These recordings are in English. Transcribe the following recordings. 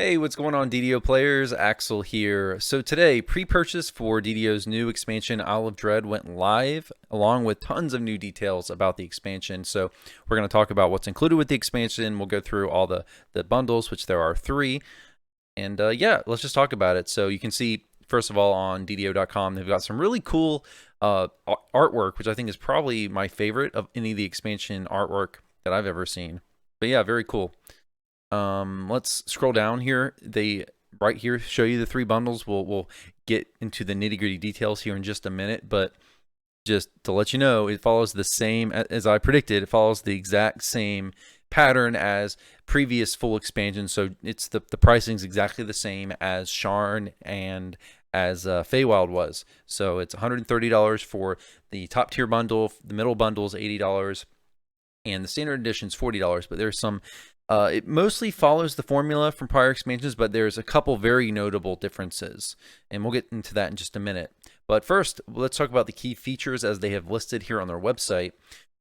Hey, what's going on, DDO players? Axel here. So today, pre-purchase for DDO's new expansion, Isle of Dread, went live, along with tons of new details about the expansion. So we're going to talk about what's included with the expansion. We'll go through all the bundles, which there are 3. And yeah, let's just talk about it. So you can see, first of all, on DDO.com, they've got some really cool artwork, which I think is probably my favorite of any of the expansion artwork that I've ever seen. But yeah, very cool. Let's scroll down here. They right here show you the 3 bundles. We'll get into the nitty-gritty details here in just a minute, but just to let you know, it follows the same as I predicted. It follows the exact same pattern as previous full expansion. So it's the pricing is exactly the same as Sharn and as Feywild was. So it's $130 for the top tier bundle. The middle bundle is $80, and the standard edition is $40. But there's some. It mostly follows the formula from prior expansions, but there's a couple very notable differences, and we'll get into that in just a minute. But first, let's talk about the key features as they have listed here on their website.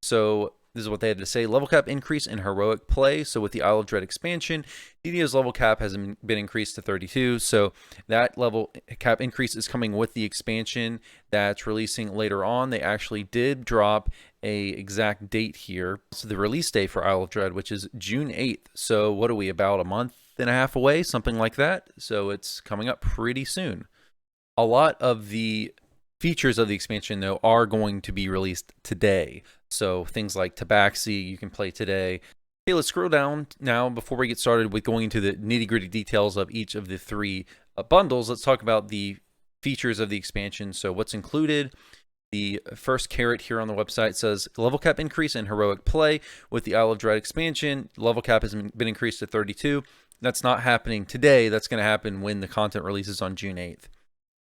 So this is what they had to say. Level cap increase in heroic play. So with the Isle of Dread expansion, DDO's level cap has been increased to 32. So that level cap increase is coming with the expansion that's releasing later on. They actually did drop a exact date here. So the release date for Isle of Dread, which is June 8th. So what are we, about a month and a half away? Something like that. So it's coming up pretty soon. A lot of the features of the expansion, though, are going to be released today. So things like Tabaxi, you can play today. Okay, let's scroll down now before we get started with going into the nitty-gritty details of each of the 3 bundles. Let's talk about the features of the expansion. So what's included? The first carrot here on the website says level cap increase in heroic play. With the Isle of Dread expansion, level cap has been increased to 32. That's not happening today. That's going to happen when the content releases on June 8th.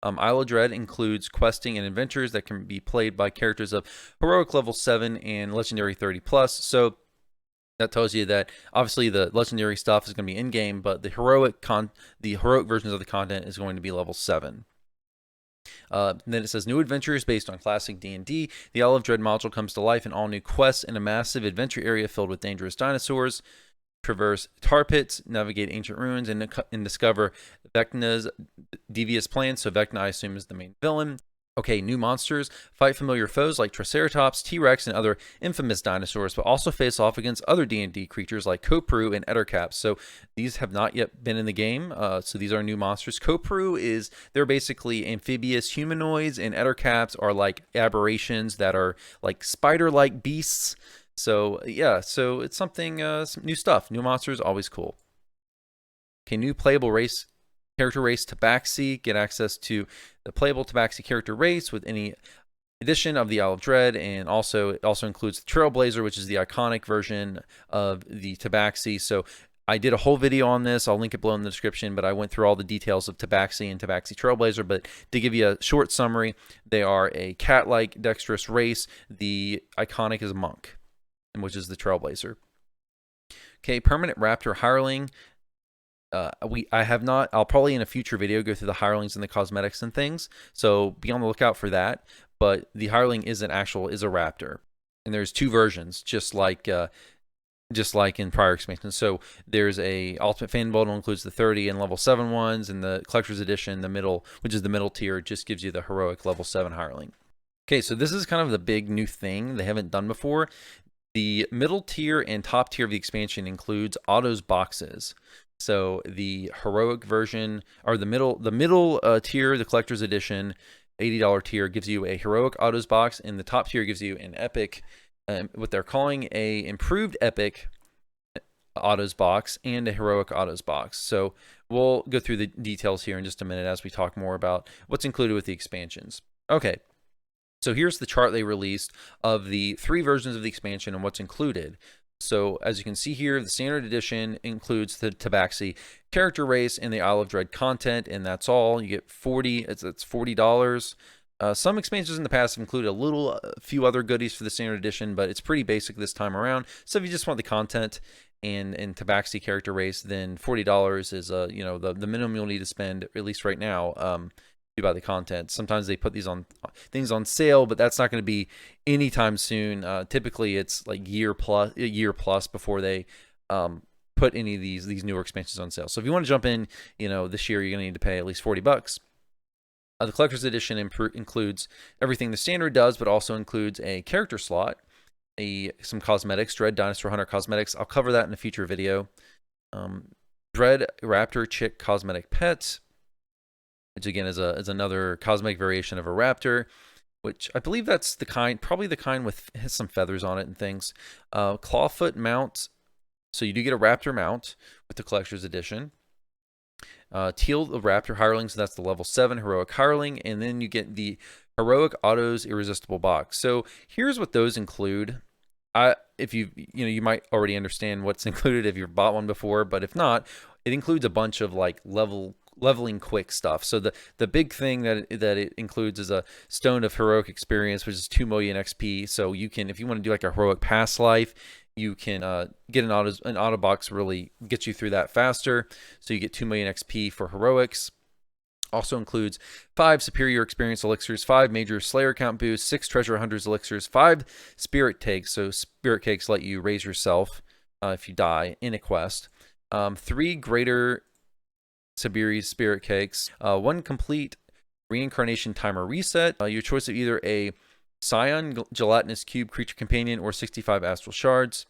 Isle of Dread includes questing and adventures that can be played by characters of heroic level 7 and legendary 30 plus. So that tells you that obviously the legendary stuff is going to be in game, but the heroic versions of the content is going to be level 7. Then it says new adventures based on classic D&D. The Isle of Dread module comes to life in all new quests in a massive adventure area filled with dangerous dinosaurs. Traverse tar pits, navigate ancient ruins, and discover Vecna's devious plans. So Vecna, I assume, is the main villain. Okay, new monsters. Fight familiar foes like Triceratops, T-Rex, and other infamous dinosaurs, but also face off against other D&D creatures like Kopru and Ettercaps. So these have not yet been in the game, so these are new monsters. Kopru they're basically amphibious humanoids, and Ettercaps are like aberrations that are like spider-like beasts. So yeah, so it's something, some new stuff. New monsters, always cool. Okay, new playable character race Tabaxi. Get access to the playable Tabaxi character race with any edition of the Isle of Dread, and it also includes the Trailblazer, which is the iconic version of the Tabaxi. So I did a whole video on this. I'll link it below in the description, but I went through all the details of Tabaxi and Tabaxi Trailblazer. But to give you a short summary, they are a cat-like dexterous race. The iconic is Monk, which is the Trailblazer. Okay, permanent Raptor Hireling. I'll probably in a future video go through the hirelings and the cosmetics and things, so be on the lookout for that. But the hireling is a raptor, and there's 2 versions, just like in prior expansions. So there's a Ultimate Fan Bundle, includes the 30 and level 7 ones, and the Collector's Edition, which is the middle tier, just gives you the heroic level 7 hireling. Okay, so this is kind of the big new thing they haven't done before. The middle tier and top tier of the expansion includes autos boxes. So the heroic version, or the middle tier, the collector's edition, $80 tier, gives you a heroic autos box, and the top tier gives you an epic, what they're calling a improved epic autos box and a heroic autos box. So we'll go through the details here in just a minute as we talk more about what's included with the expansions. Okay. So here's the chart they released of the 3 versions of the expansion and what's included. So as you can see here, the standard edition includes the Tabaxi character race and the Isle of Dread content, and that's all. You get it's $40. Some expansions in the past have included a few other goodies for the standard edition, but it's pretty basic this time around. So if you just want the content and Tabaxi character race, then $40 is the minimum you'll need to spend, at least right now. Buy the content. Sometimes they put things on sale, but that's not going to be anytime soon. Typically, it's like a year plus before they put any of these newer expansions on sale. So if you want to jump in, this year you're going to need to pay at least $40. The collector's edition includes everything the standard does, but also includes a character slot, some cosmetics, Dread Dinosaur Hunter cosmetics. I'll cover that in a future video. Dread Raptor Chick cosmetic pet, which again is another cosmetic variation of a raptor, which I believe that's probably the kind with some feathers on it and things. Clawfoot mount, so you do get a raptor mount with the collector's edition. Teal the Raptor Hireling, so that's the level 7 Heroic Hireling, and then you get the Heroic Autos Irresistible box. So here's what those include. If you might already understand what's included if you've bought one before, but if not, it includes a bunch of like leveling quick stuff. So the big thing that it includes is a Stone of Heroic Experience, which is 2 million XP. So you can, if you want to do like a heroic past life, you can get an auto box, really gets you through that faster. So you get 2 million XP for heroics. Also includes 5 superior experience elixirs, 5 major slayer count boosts, 6 treasure hunters elixirs, 5 spirit cakes. So spirit cakes let you raise yourself if you die in a quest. 3 greater Siberi's spirit cakes, 1 complete reincarnation timer reset. Your choice of either a Scion gelatinous cube creature companion or 65 astral shards.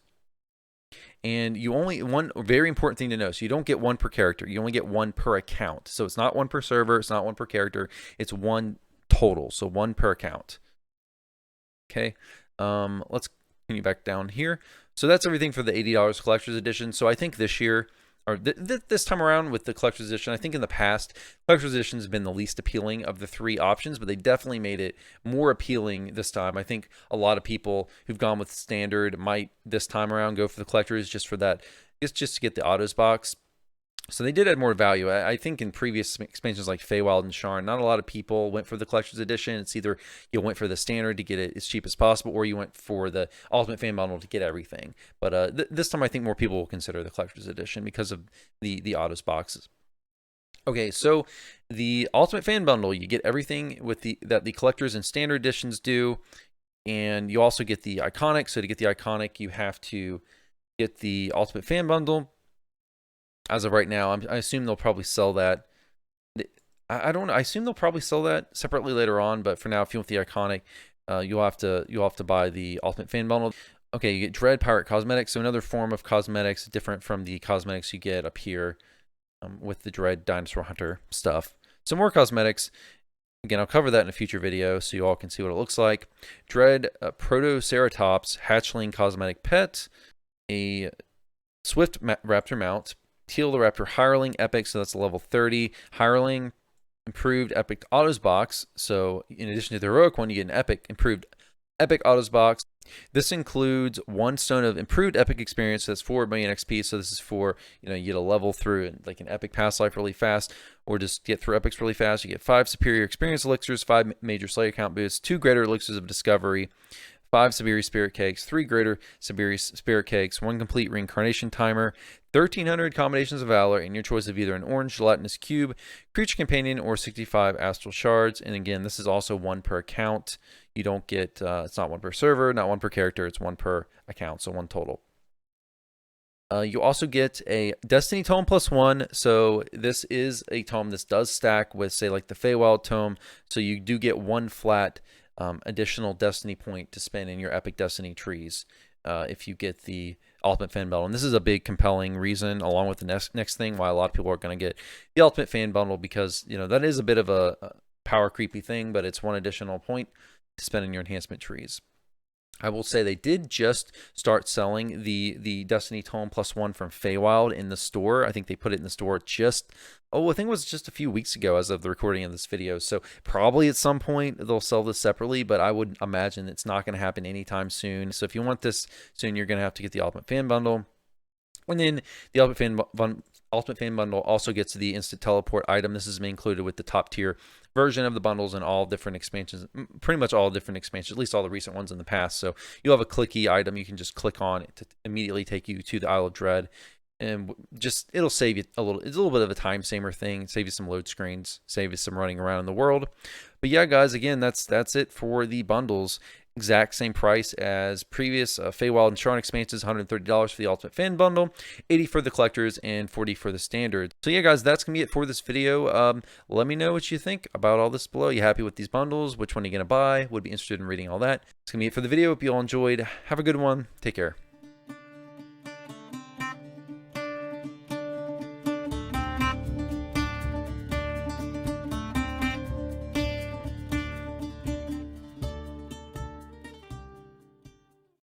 And you only, one very important thing to know, so you don't get 1 per character, you only get 1 per account. So it's not 1 per server, it's not 1 per character, it's 1 total, so 1 per account. Okay, let's continue back down here. So that's everything for the $80 collector's edition. So I think this year, or this time around with the collector's edition, I think in the past, collector's edition has been the least appealing of the 3 options, but they definitely made it more appealing this time. I think a lot of people who've gone with standard might this time around go for the collector's just for that, just to get the autos box. So they did add more value. I think in previous expansions like Feywild and Sharn, not a lot of people went for the collector's edition. It's either you went for the standard to get it as cheap as possible, or you went for the ultimate fan bundle to get everything. But this time I think more people will consider the collector's edition because of the autos boxes. Okay, so the ultimate fan bundle, you get everything with that the collectors and standard editions do, and you also get the iconic. So to get the iconic, you have to get the ultimate fan bundle. As of right now, I assume they'll probably sell that. I don't know. I assume they'll probably sell that separately later on. But for now, if you want the iconic, you'll have to buy the ultimate fan bundle. Okay, you get Dread Pirate Cosmetics, so another form of cosmetics different from the cosmetics you get up here with the Dread Dinosaur Hunter stuff. Some more cosmetics. Again, I'll cover that in a future video so you all can see what it looks like. Dread Protoceratops Hatchling Cosmetic Pet, a Swift Raptor Mount, Teal the Raptor Hireling Epic, so that's a level 30 Hireling, improved Epic Autos box. So in addition to the heroic one, you get an improved Epic Autos box. This includes 1 stone of improved Epic experience. So that's 4 million XP. So this is for, you get a level through like an Epic past life really fast, or just get through Epics really fast. You get 5 superior experience elixirs, 5 major slayer count boosts, 2 greater elixirs of discovery, 5 Siberi Spirit Cakes, 3 greater Siberi Spirit Cakes, 1 complete reincarnation timer, 1,300 combinations of Valor, and your choice of either an orange gelatinous cube, creature companion, or 65 astral shards. And again, this is also 1 per account. You don't get, it's not 1 per server, not 1 per character, it's 1 per account, so 1 total. You also get a Destiny Tome +1. So this is a tome. This does stack with, say, like the Feywild tome. So you do get 1 flat additional Destiny point to spend in your Epic Destiny trees if you get the Ultimate Fan Bundle. And this is a big compelling reason, along with the next thing, why a lot of people are going to get the Ultimate Fan Bundle, because that is a bit of a power creepy thing, but it's 1 additional point to spend in your enhancement trees. I will say they did just start selling the Destiny Tome +1 from Feywild in the store. I think they put it in the store I think it was just a few weeks ago as of the recording of this video. So probably at some point they'll sell this separately, but I would imagine it's not going to happen anytime soon. So if you want this soon, you're going to have to get the Ultimate Fan Bundle. And then the Ultimate Fan Bundle also gets the instant teleport item. This is included with the top tier version of the bundles and all different expansions, pretty much all different expansions, at least all the recent ones in the past. So you'll have a clicky item you can just click on to immediately take you to the Isle of Dread. And just, it'll save you it's a little bit of a time saver thing, save you some load screens, save you some running around in the world. But yeah, guys, again, that's it for the bundles. Exact same price as previous Feywild and Sharn expansions, $130 for the Ultimate Fan Bundle, $80 for the collectors, and $40 for the standard. So yeah, guys, that's going to be it for this video. Let me know what you think about all this below. You happy with these bundles? Which one are you going to buy? Would be interested in reading all that. It's going to be it for the video. Hope you all enjoyed. Have a good one. Take care.